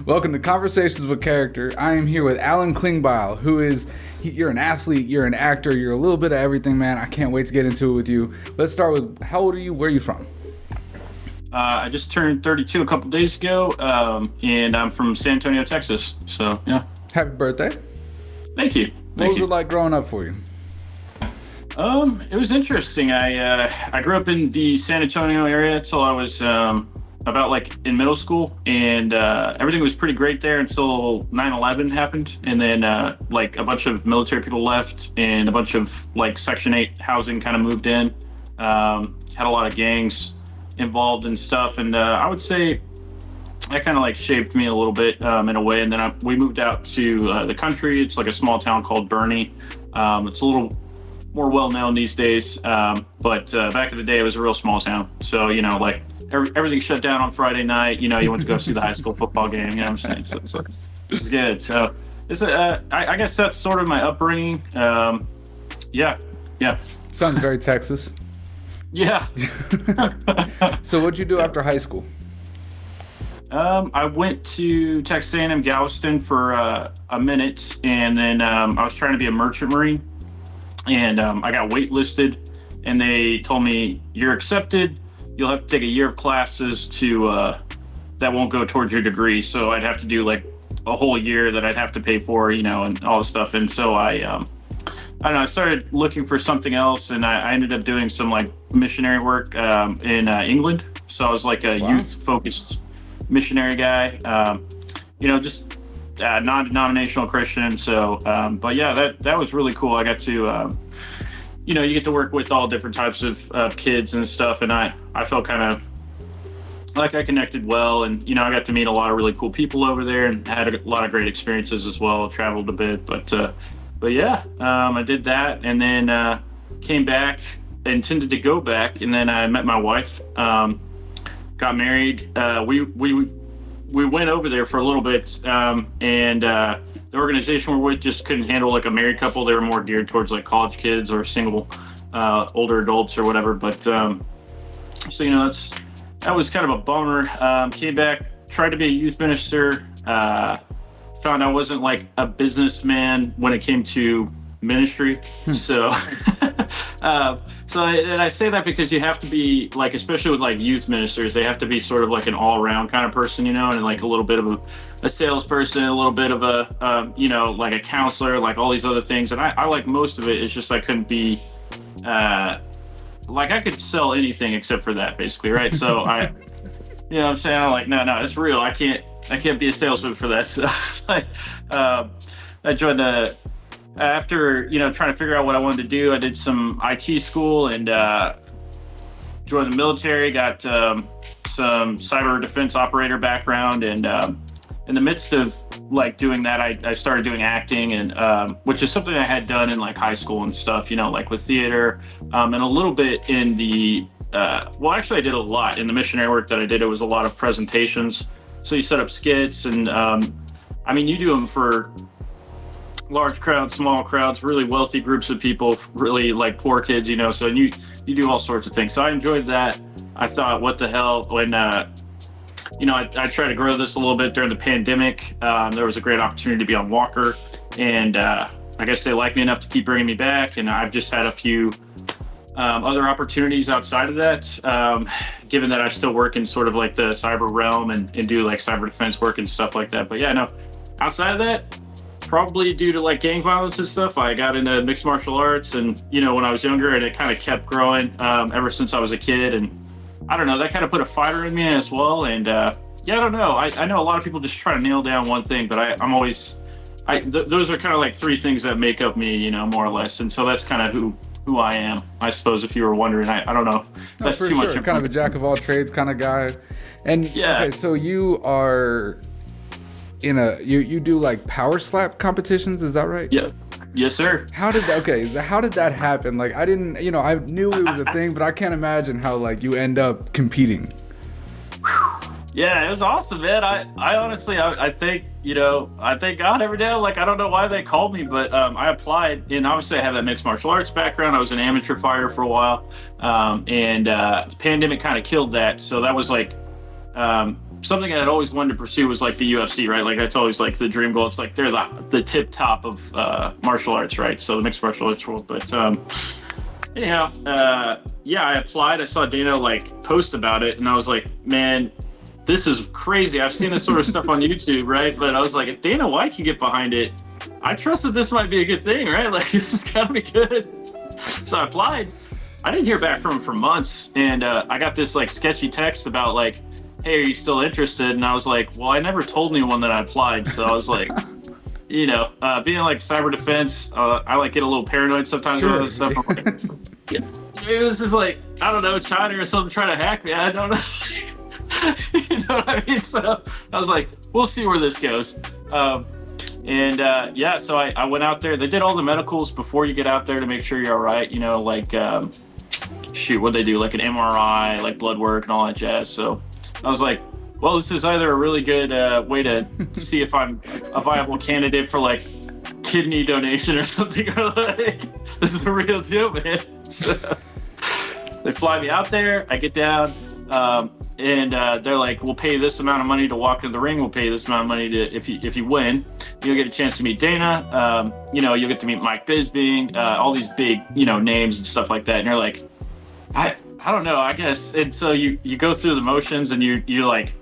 Welcome to Conversations with Character. I am here with KlingBeil, who is, you're an athlete, you're an actor, you're a little bit of everything, man. I can't wait to get into it with you. Let's start with, how old are you? Where are you from? I just turned 32 a couple days ago, and I'm from San Antonio, Texas. So, yeah. Happy birthday. Thank you. What was it like growing up for you? It was interesting. I grew up in the San Antonio area until I was about like in middle school, and everything was pretty great there until 9/11 happened, and then like a bunch of military people left, and a bunch of like Section 8 housing kind of moved in. Had a lot of gangs involved and stuff, and I would say that kind of like shaped me a little bit in a way. And then we moved out to the country. It's like a small town called Bernie. It's a little more well known these days, but back in the day it was a real small town. So like everything shut down on Friday night. You went to go see the high school football game. You know what I'm saying? So it's good. So I guess that's sort of my upbringing. Yeah. Sounds very Texas. Yeah. So what'd you do after high school? I went to Texas A&M Galveston for a minute, and then I was trying to be a merchant marine, and I got waitlisted, and they told me, you're accepted. You'll have to take a year of classes that won't go towards your degree. So I'd have to do like a whole year that I'd have to pay for, and all this stuff. And so I don't know, I started looking for something else, and I ended up doing some like missionary work in England. So I was like a youth-focused missionary guy, just non-denominational Christian. So, but yeah, that was really cool. I got to, you get to work with all different types of kids and stuff. And I felt kind of like I connected well, and, I got to meet a lot of really cool people over there and had a lot of great experiences as well. Traveled a bit, but yeah, I did that, and then came back, intended to go back. And then I met my wife, got married. We went over there for a little bit, and the organization we're with just couldn't handle like a married couple. They were more geared towards like college kids or single older adults or whatever. But so that was kind of a bummer. Came back, tried to be a youth minister. Found I wasn't like a businessman when it came to ministry. So and I say that because you have to be like, especially with like youth ministers, they have to be sort of like an all-around kind of person, and like a little bit of a salesperson, a little bit of a like a counselor, like all these other things. And I like most of it. It's just I couldn't be like I could sell anything except for that, basically, right? So I what I'm saying, I'm like, no, it's real. I can't be a salesman for that. So I joined after trying to figure out what I wanted to do. I did some IT school and joined the military. Got some cyber defense operator background, and in the midst of like doing that, I started doing acting, and which is something I had done in like high school and stuff. Like with theater, and a little bit in the actually I did a lot in the missionary work that I did. It was a lot of presentations. So you set up skits, and you do them for large crowds, small crowds, really wealthy groups of people, really like poor kids, so you do all sorts of things. So I enjoyed that. I thought, what the hell, when I tried to grow this a little bit during the pandemic. There was a great opportunity to be on Walker, and I guess they liked me enough to keep bringing me back, and I've just had a few other opportunities outside of that, given that I still work in sort of like the cyber realm and do like cyber defense work and stuff like that. But yeah, no, outside of that, probably due to like gang violence and stuff, I got into mixed martial arts, and when I was younger, and it kind of kept growing ever since I was a kid. And I don't know, that kind of put a fighter in me as well. And yeah, I don't know, I know a lot of people just try to nail down one thing, but I'm always those are kind of like three things that make up me, more or less. And so that's kind of who I am, I suppose, if you were wondering. I don't know, that's too much. Kind of a jack of all trades kind of guy. And yeah. Okay, so you are you do like power slap competitions, is that right? Yeah. Yes, sir. How did that happen? Like, I didn't, I knew it was a thing, but I can't imagine how like you end up competing. Yeah, it was awesome, man. I honestly, I think, I thank God every day. Like, I don't know why they called me, but I applied, and obviously I have that mixed martial arts background. I was an amateur fighter for a while, and the pandemic kind of killed that. So that was like something that I'd always wanted to pursue was like the UFC, right? Like that's always like the dream goal. It's like they're the tip top of martial arts, right? So the mixed martial arts world. But anyhow, yeah, I applied. I saw Dana like post about it, and I was like, man, this is crazy. I've seen this sort of stuff on YouTube, right? But I was like, if Dana White can get behind it, I trust that this might be a good thing, right? Like this has got to be good. So I applied. I didn't hear back from him for months, and I got this like sketchy text about like, hey, are you still interested? And I was like, well, I never told anyone that I applied. So I was like, you know, being like cyber defense, I like get a little paranoid sometimes Sure. with this stuff. I'm like, yeah, maybe this is like, I don't know, China or something trying to hack me. I don't know. You know what I mean? So I was like, we'll see where this goes. Yeah, so I went out there. They did all the medicals before you get out there to make sure you're all right. You know, like, what'd they do? Like an MRI, like blood work and all that jazz. So I was like, well, this is either a really good way to see if I'm a viable candidate for like kidney donation or something, or like, this is a real deal, man. So they fly me out there. I get down. And they're like, we'll pay you this amount of money to walk into the ring. We'll pay you this amount of money to if you win, you'll get a chance to meet Dana. You know, you'll get to meet Mike Bisping, all these big, you know, names and stuff like that. And you're like, I don't know, I guess. And so you go through the motions, and you're like,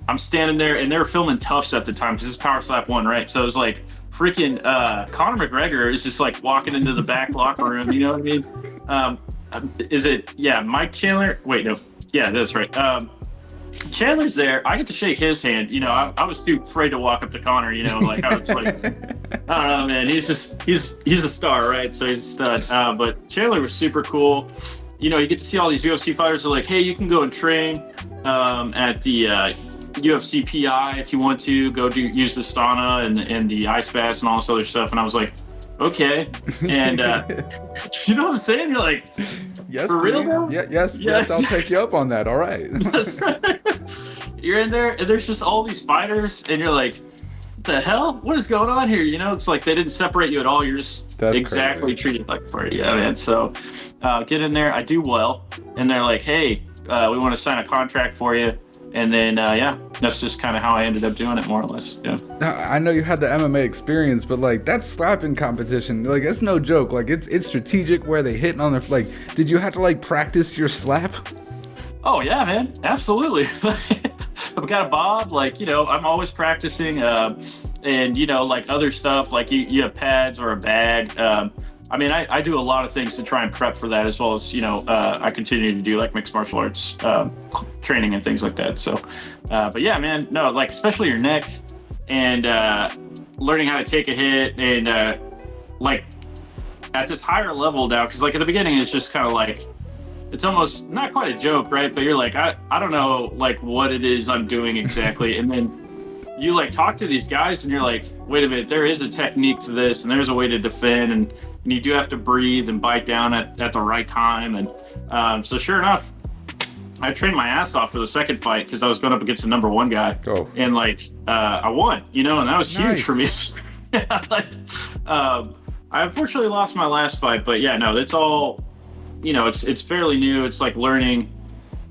I'm standing there, and they were filming Tufts at the time because this is Power Slap 1, right? So it was like freaking Conor McGregor is just like walking into the back locker room. You know what I mean? Is it Mike Chandler? Wait, no. Yeah, that's right. Chandler's there. I get to shake his hand. You know, I was too afraid to walk up to Connor. You know, like I was like, I don't know, man. He's a star, right? So he's a stud. But Chandler was super cool. You know, you get to see all these UFC fighters. They're like, hey, you can go and train at the UFC PI if you want to. Go use the sauna and the ice baths and all this other stuff. And I was like, okay. And you know what I'm saying? You're like, yes, for real though? Yeah, yes, I'll take you up on that. All right. You're in there, and there's just all these fighters, and you're like, what the hell? What is going on here? You know, it's like they didn't separate you at all. You're just exactly treated like for you. Yeah, man. So get in there. I do well, and they're like, hey, we want to sign a contract for you. And then, that's just kind of how I ended up doing it, more or less. Yeah. Now, I know you had the MMA experience, but like that slapping competition, like it's no joke. Like it's strategic where they hitting on their like. Did you have to like practice your slap? Oh yeah, man, absolutely. I've got a bob, like, you know, I'm always practicing, and you know, like other stuff, like you have pads or a bag. I mean, I do a lot of things to try and prep for that, as well as, you know, I continue to do like mixed martial arts training and things like that. So, but yeah, man, no, like especially your neck and learning how to take a hit and like at this higher level now, because like at the beginning it's just kind of like, it's almost not quite a joke, right? But you're like, I don't know like what it is I'm doing exactly. And then you like talk to these guys and you're like, wait a minute, there is a technique to this, and there's a way to defend, and you do have to breathe and bite down at the right time. And so sure enough, I trained my ass off for the second fight because I was going up against the number one guy. Oh. And like I won, you know, and that was huge for me. Like, I unfortunately lost my last fight, but yeah, no, it's all, you know, it's fairly new. It's like learning,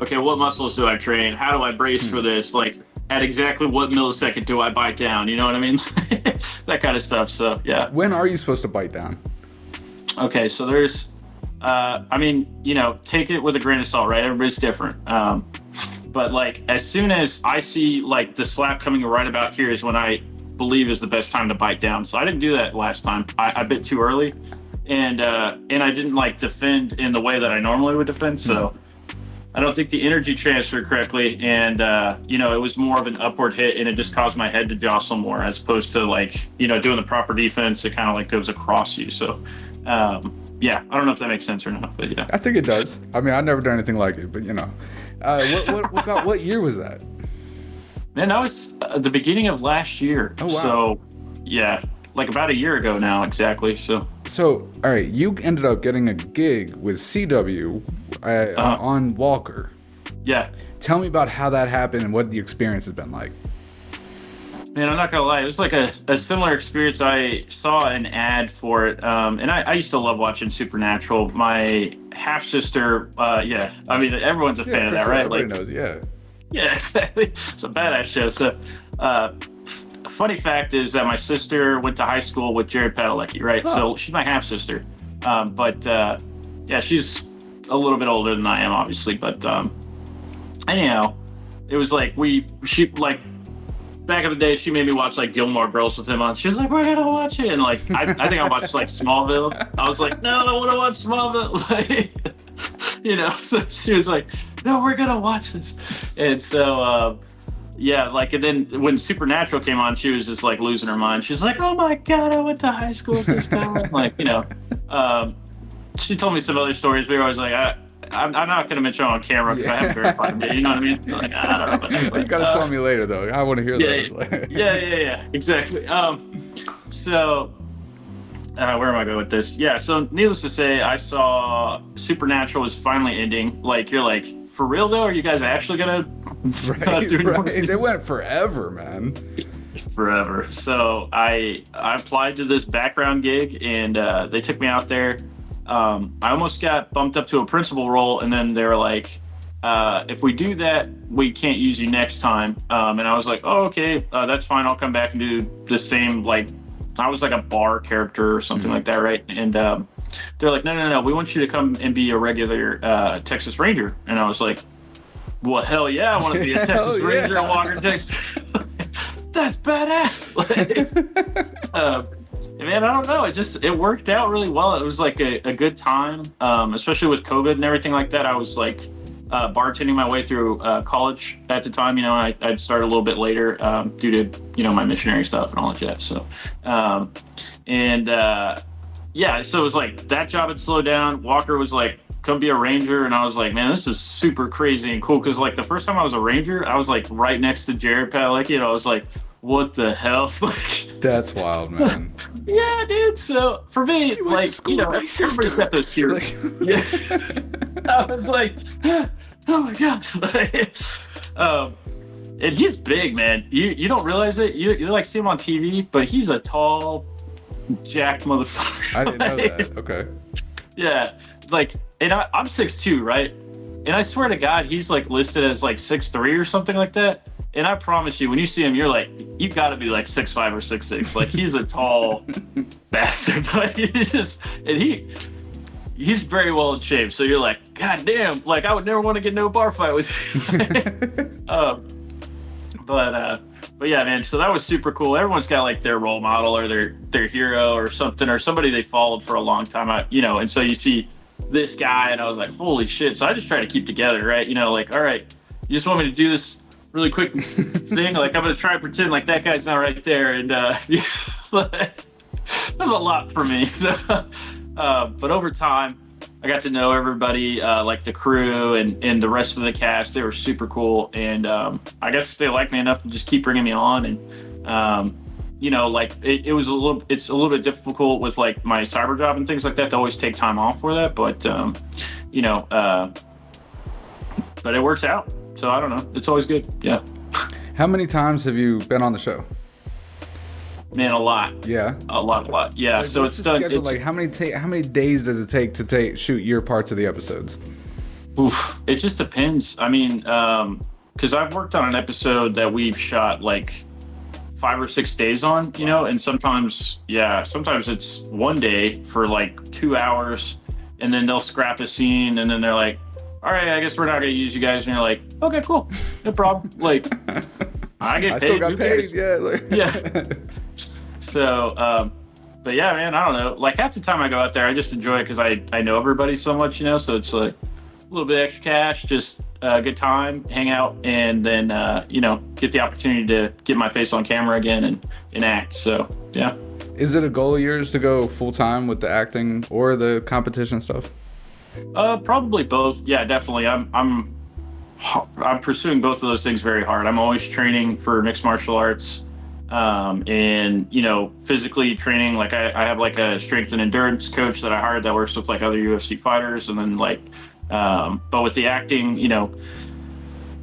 okay, what muscles do I train? How do I brace for this? Like, at exactly what millisecond do I bite down? You know what I mean? That kind of stuff. So yeah. When are you supposed to bite down? Okay, so there's, I mean, you know, take it with a grain of salt, right? Everybody's different. But like, as soon as I see like the slap coming right about here is when I believe is the best time to bite down. So I didn't do that last time. I bit too early, and I didn't like defend in the way that I normally would defend. So I don't think the energy transferred correctly, and you know, it was more of an upward hit, and it just caused my head to jostle more, as opposed to like, you know, doing the proper defense. It kind of like goes across you. So yeah, I don't know if that makes sense or not, but yeah. I think it does. I mean, I've never done anything like it, but you know, what year was that? Man, that was the beginning of last year. Oh wow. So yeah, like about a year ago now, exactly. So all right, you ended up getting a gig with CW on Walker. Yeah. Tell me about how that happened and what the experience has been like. Man, I'm not gonna lie, it was like a similar experience. I saw an ad for it, and I used to love watching Supernatural. My half sister, I mean, everyone's a fan of that, sure. right? Everybody like, knows, yeah. Yeah, exactly. It's a badass show. So, a funny fact is that my sister went to high school with Jared Padalecki, right? Huh. So she's my half sister. But yeah, she's a little bit older than I am, obviously. But anyhow, it was like she like back in the day, she made me watch like Gilmore Girls with him on. She was like, "We're gonna watch it," and like I think I watched like Smallville. I was like, "No, I want to watch Smallville." Like, so she was like, "No, we're gonna watch this," and so. Yeah, like, and then when Supernatural came on, she was just like losing her mind. She was like, "Oh my god, I went to high school with this guy." Like, she told me some other stories. We were always like, I'm not going to mention it on camera because I haven't verified it. You know what I mean? Like, I don't know about that. You gotta tell me later, though. I want to hear those. Yeah, exactly. So, where am I going with this? Yeah, so needless to say, I saw Supernatural was finally ending. Like, you're like, for real though? Are you guys actually gonna do more seasons? They went forever, man. Forever. So I applied to this background gig, and they took me out there. I almost got bumped up to a principal role, and then they were like, if we do that, we can't use you next time. And I was like, oh, okay, that's fine. I'll come back and do the same. Like, I was like a bar character or something like that, right? And they're like, no, we want you to come and be a regular Texas Ranger. And I was like, well, hell yeah, I want to be a Texas Ranger in Walker, Texas. That's badass. Man, I don't know. It worked out really well. It was like a good time, especially with COVID and everything like that. I was like bartending my way through college at the time. I'd started a little bit later due to, my missionary stuff and all that jazz. So, yeah, so it was like that job had slowed down. Walker was like, come be a ranger. And I was like, man, this is super crazy and cool. Cause like the first time I was a ranger, I was like right next to Jared Padalecki, and I was like, what the hell? That's wild, man. Yeah, dude. So for me, like, everybody's got those heroes. Yeah. I was like, oh my God. And he's big, man. You don't realize it. You like see him on TV, but he's a tall, jacked motherfucker. I didn't know that. Okay. Yeah, like, and I'm 6'2", right? And I swear to God, he's like listed as like 6'3" or something like that. And I promise you, when you see him, you're like, you got to be like 6'5" or 6'6". Like, he's a tall bastard. But he's very well in shape. So you're like, God damn! Like, I would never want to get in no bar fight with you. But yeah, man. So that was super cool. Everyone's got like their role model or their hero or something, or somebody they followed for a long time. And so you see this guy, and I was like, holy shit. So I just try to keep together, right? Like, all right, you just want me to do this really quick thing? Like, I'm gonna try and pretend like that guy's not right there, and that's a lot for me. So, but over time, I got to know everybody, like the crew and the rest of the cast. They were super cool, and I guess they liked me enough to just keep bringing me on. And like it's a little bit difficult with like my cyber job and things like that to always take time off for that, but but it works out. So I don't know. It's always good. Yeah. How many times have you been on the show? Man, a lot. Yeah. A lot. Yeah. Like, so it's done. Like how many days does it take to shoot your parts of the episodes? Oof. It just depends. I mean, because I've worked on an episode that we've shot like 5 or 6 days on, and sometimes it's one day for like 2 hours, and then they'll scrap a scene, and then they're like, all right, I guess we're not gonna use you guys, and you're like, okay, cool, no problem. Like, I get paid. I still got paid. Yeah. Yeah. So, but yeah, man, I don't know. Like, half the time I go out there, I just enjoy it because I know everybody so much, so it's like a little bit extra cash, just a good time, hang out, and then get the opportunity to get my face on camera again and act. So yeah. Is it a goal of yours to go full time with the acting or the competition stuff? Probably both. Yeah, definitely. I'm pursuing both of those things very hard. I'm always training for mixed martial arts, and physically training. Like I have like a strength and endurance coach that I hired that works with like other UFC fighters, and then like, but with the acting,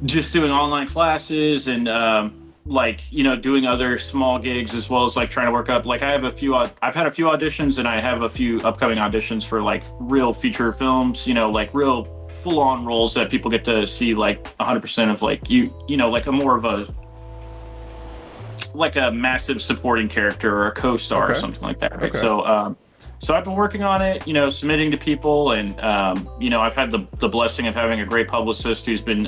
just doing online classes and doing other small gigs, as well as like trying to work up. Like I've had a few auditions, and I have a few upcoming auditions for like real feature films, like real full-on roles that people get to see like 100% of, like you know, like a more of a like a massive supporting character or a co-star or something like that, right? So I've been working on it, you know, submitting to people, and you know, I've had the blessing of having a great publicist who's been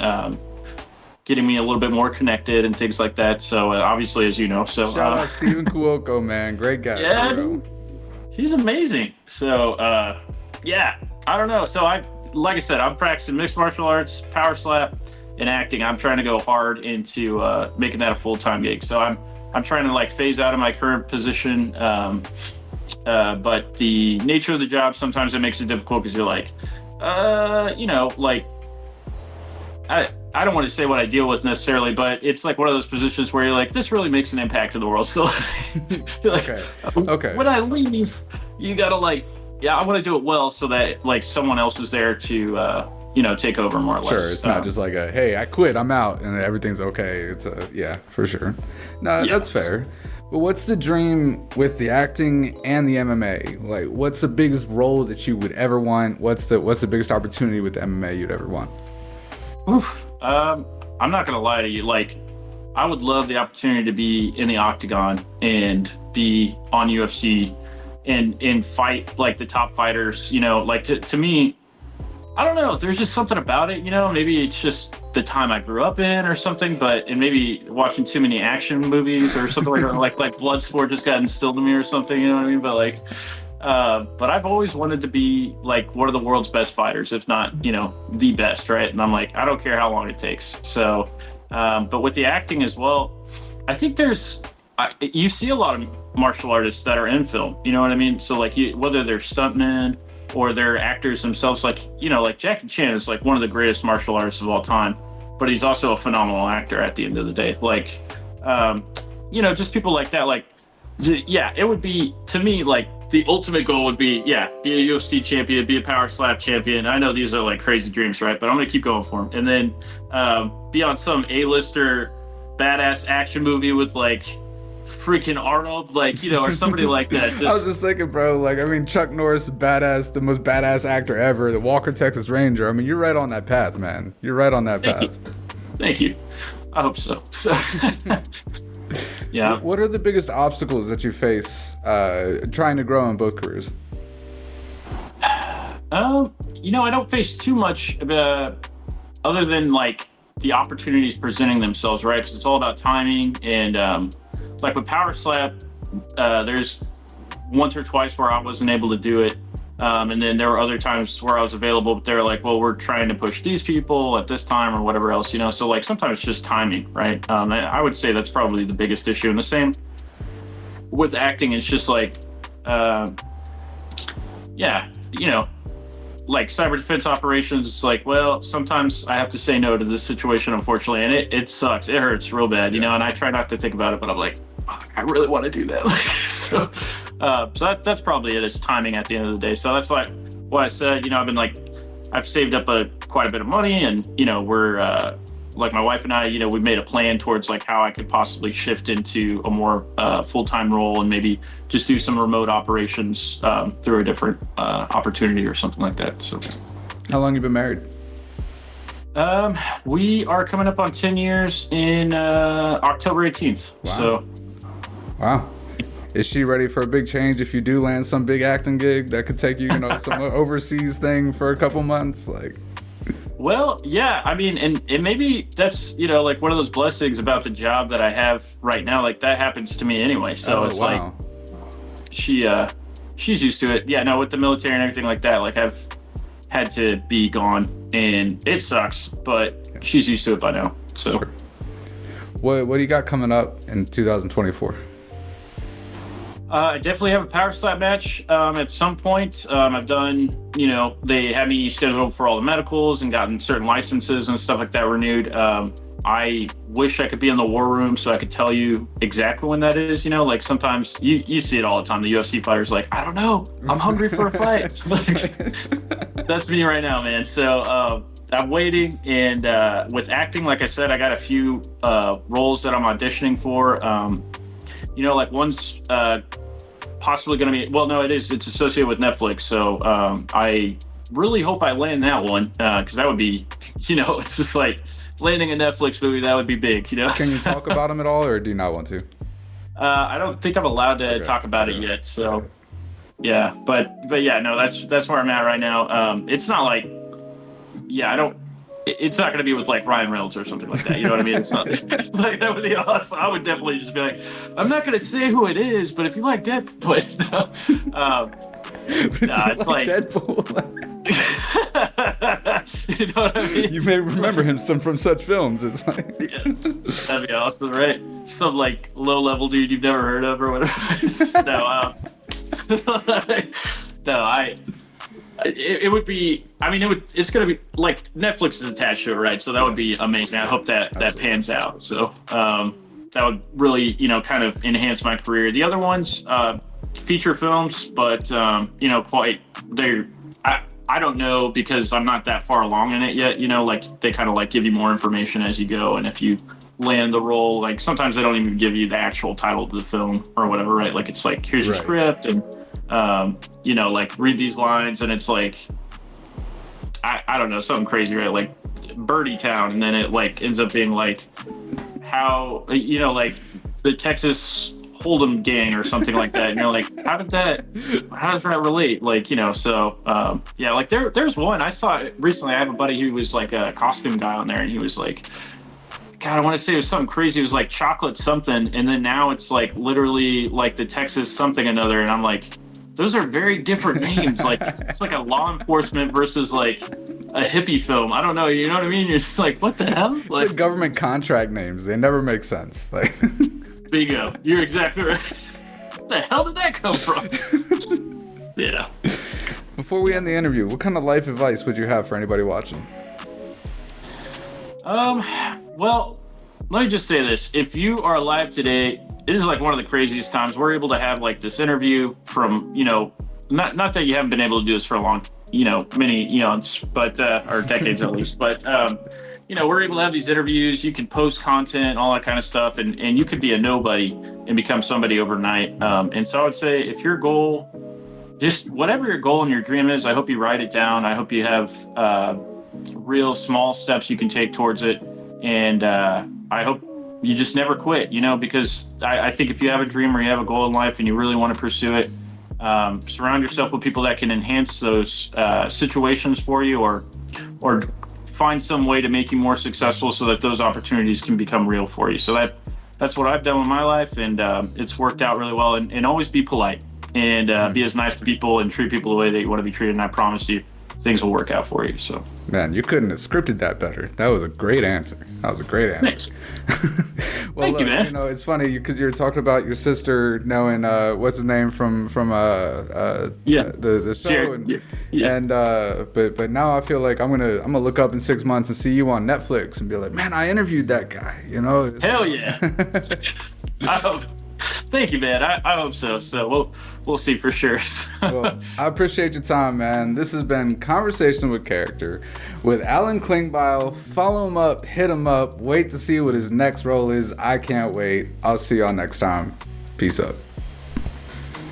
getting me a little bit more connected and things like that. So obviously, as you know, so shout out Steven Cuoco, man, great guy. Yeah, he's amazing. So yeah, I don't know. So like I said, I'm practicing mixed martial arts, power slap, and acting. I'm trying to go hard into making that a full-time gig. So I'm trying to like phase out of my current position. But the nature of the job, sometimes it makes it difficult because you're like, you know, like I don't want to say what I deal with necessarily, but it's like one of those positions where you're like, this really makes an impact in the world. So you're like, okay. When I leave, you gotta like, yeah, I want to do it well so that like someone else is there to, you know, take over more or less. Sure, it's not just like a, hey, I quit, I'm out, and everything's okay. It's yeah, for sure. No, yeah, that's fair. But what's the dream with the acting and the MMA? Like, what's the biggest role that you would ever want? What's the biggest opportunity with the MMA you'd ever want? Oof. I'm not gonna lie to you. Like, I would love the opportunity to be in the octagon and be on UFC and fight like the top fighters. You know, like to me, I don't know. There's just something about it. You know, maybe it's just the time I grew up in or something. And maybe watching too many action movies or something like Bloodsport just got instilled in me or something. You know what I mean? But like. But I've always wanted to be like one of the world's best fighters, if not, you know, the best, right? And I'm like, I don't care how long it takes. So, but with the acting as well, I think you see a lot of martial artists that are in film, you know what I mean? So like whether they're stuntmen or they're actors themselves, like, you know, like Jackie Chan is like one of the greatest martial artists of all time, but he's also a phenomenal actor at the end of the day. Like, you know, just people like that, like, yeah, it would be, to me, like, the ultimate goal would be, yeah, be a UFC champion, be a power slap champion. I know these are like crazy dreams, right? But I'm going to keep going for them. And then be on some A-lister badass action movie with like freaking Arnold, like, you know, or somebody like that. I was just thinking, bro, like, I mean, Chuck Norris, the most badass actor ever, the Walker, Texas Ranger. I mean, you're right on that path, man. You're right on that path. Thank you. I hope so. Yeah. What are the biggest obstacles that you face trying to grow in both careers? You know, I don't face too much other than like the opportunities presenting themselves, right? Because it's all about timing. And like with power slap, there's once or twice where I wasn't able to do it. And then there were other times where I was available, but they're like, well, we're trying to push these people at this time or whatever else, you know? So like sometimes it's just timing, right? I would say that's probably the biggest issue. And the same with acting, it's just like, yeah, you know, like cyber defense operations, it's like, well, sometimes I have to say no to this situation, unfortunately. And it sucks. It hurts real bad, you know? And I try not to think about it, but I'm like, I really want to do that. So that's probably it, is timing at the end of the day. So that's like what I said, you know, I've saved up quite a bit of money, and, you know, we're like my wife and I, you know, we made a plan towards like how I could possibly shift into a more full-time role and maybe just do some remote operations through a different opportunity or something like that. So how long have you been married? We are coming up on 10 years in October 18th. Wow. So wow. Is she ready for a big change if you do land some big acting gig that could take you, you know, some overseas thing for a couple months? Like, well, yeah, I mean, and maybe that's, you know, like one of those blessings about the job that I have right now. Like that happens to me anyway. So it's like she's used to it. Yeah, no, with the military and everything like that, like I've had to be gone and it sucks, but she's used to it by now. So sure. What do you got coming up in 2024? I definitely have a power slap match at some point. I've done, you know, they had me scheduled for all the medicals and gotten certain licenses and stuff like that renewed. I wish I could be in the war room so I could tell you exactly when that is. You know, like sometimes you see it all the time. The UFC fighters like, I don't know, I'm hungry for a fight. Like, that's me right now, man. So I'm waiting. And with acting, like I said, I got a few roles that I'm auditioning for. You know, like one's possibly going to be, well, no, it's associated with Netflix. So I really hope I land that one, because that would be, it's just like landing a Netflix movie. That would be big, Can you talk about them at all, or do you not want to? I don't think I'm allowed to talk about it yet. So, yeah, but yeah, no, that's where I'm at right now. It's not like, I don't. It's not going to be with like Ryan Reynolds or something like that. You know what I mean? It's not like that would be awesome. I would definitely just be like, I'm not going to say who it is, but if you like Deadpool, but no, it's like Deadpool. You know what I mean? You may remember him from such films. It's like, that'd be awesome, right? Some like low level dude you've never heard of or whatever. No, no, it would be. I mean, it's gonna be like Netflix is attached to it, right? So that would be amazing. I hope that pans out. So that would really, kind of enhance my career. The other ones, feature films, but quite they're. I don't know because I'm not that far along in it yet. Like they kind of like give you more information as you go, and if you land the role, like sometimes they don't even give you the actual title of the film or whatever, right? Like it's like here's your script and like read these lines, and it's like I don't know, something crazy, right? Like Birdie Town, and then it like ends up being like how like the Texas Hold'em gang or something like that. And you're like, how does that relate? Like, so like there's one I saw recently. I have a buddy who was like a costume guy on there, and he was like, God, I want to say it was something crazy. It was like chocolate something, and then now it's like literally like the Texas something another, and I'm like, those are very different names. Like it's like a law enforcement versus like a hippie film. I don't know. You know what I mean? You're just like, what the hell? Like, it's like government contract names. They never make sense. Like, bingo. You're exactly right. What the hell did that come from? Yeah. Before we end the interview, what kind of life advice would you have for anybody watching? Well, let me just say this. If you are alive today, it is like one of the craziest times. We're able to have like this interview from, not that you haven't been able to do this for a long, many eons, but, or decades at least, but, we're able to have these interviews. You can post content, all that kind of stuff, and you could be a nobody and become somebody overnight. And so I would say if your goal, just whatever your goal and your dream is, I hope you write it down. I hope you have real small steps you can take towards it. And I hope you just never quit, because I think if you have a dream or you have a goal in life and you really want to pursue it, surround yourself with people that can enhance those situations for you or find some way to make you more successful so that those opportunities can become real for you. So that's what I've done with my life, and it's worked out really well. And always be polite and be as nice to people and treat people the way that you want to be treated. And I promise you, things will work out for you. So, man, you couldn't have scripted that better. That was a great answer. Thanks. Well, Thank you, man. It's funny because you're talking about your sister knowing what's his name from the show, Jared. And but now I feel like I'm gonna look up in 6 months and see you on Netflix and be like, man, I interviewed that guy. Hell yeah. I hope. Thank you, man. I hope so. So we'll see for sure. Well, I appreciate your time, man. This has been Conversation with Character with Alan KlingBeil. Follow him up, hit him up, wait to see what his next role is. I can't wait. I'll see y'all next time. Peace up.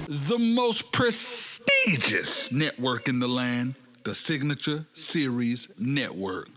The most prestigious network in the land, the Signature Series Network.